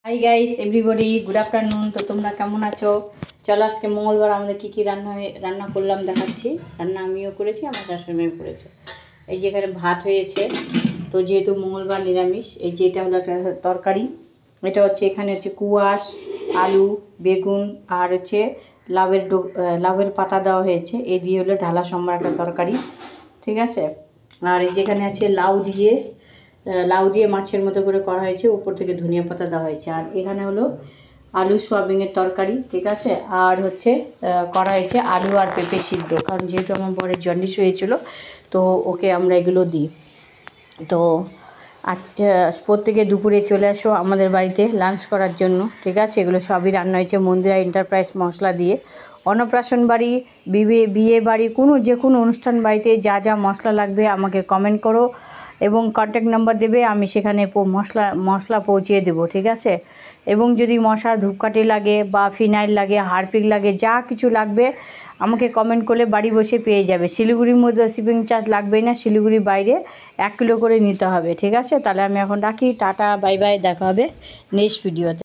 Hi guys everybody, good afternoon. তো তোমরা কেমন আছো? চলো আজকে মঙ্গলবার আমাদের কী রান্না করলাম দেখাচ্ছি। রান্না আমিও করেছি, আমার শাশুড়ি মেয়েও করেছে। এই যে এখানে ভাত হয়েছে, তো যেহেতু মঙ্গলবার নিরামিষ, এই যে এটা হলো একটা তরকারি। এটা হচ্ছে এখানে হচ্ছে কুয়াশ, আলু, বেগুন আর হচ্ছে লাউয়ের পাতা দেওয়া হয়েছে। এই দিয়ে হলো ঢালা সম্বার একটা তরকারি, ঠিক আছে। আর এই যেখানে আছে লাউ দিয়ে মাছের মতো করে করা হয়েছে, উপর থেকে ধনিয়া পাতা দেওয়া হয়েছে। আর এখানে হলো আলু সোয়াবিনের তরকারি, ঠিক আছে। আর হচ্ছে করা হয়েছে আলু আর পেঁপে সিদ্ধ, কারণ যেহেতু আমার বরের জন্ডিস হয়েছিল, তো ওকে আমরা এগুলো দিই। তো আজ প্রত্যেকে দুপুরে চলে আসো আমাদের বাড়িতে লাঞ্চ করার জন্য, ঠিক আছে। এগুলো সবই রান্না হয়েছে মন্দিরা এন্টারপ্রাইজ মশলা দিয়ে। অন্নপ্রাশন বাড়ি, বিয়ে বাড়ি, যে কোনো অনুষ্ঠান বাড়িতে যা যা মশলা লাগবে আমাকে কমেন্ট করো এবং কন্ট্যাক্ট নাম্বার দেবে, আমি সেখানে মশলা পৌঁছিয়ে দেবো, ঠিক আছে। এবং যদি মশার ধূপকাঠি লাগে বা ফিনাইল লাগে, হারপিক লাগে, যা কিছু লাগবে আমাকে কমেন্ট করলে বাড়ি বসে পেয়ে যাবে। শিলিগুড়ির মধ্যে শিপিং চার্জ লাগবেই না, শিলিগুড়ির বাইরে 1 কিলো করে নিতে হবে, ঠিক আছে। তাহলে আমি এখন রাখি, টাটা, বাই বাই, দেখা হবে নেক্সট ভিডিওতে।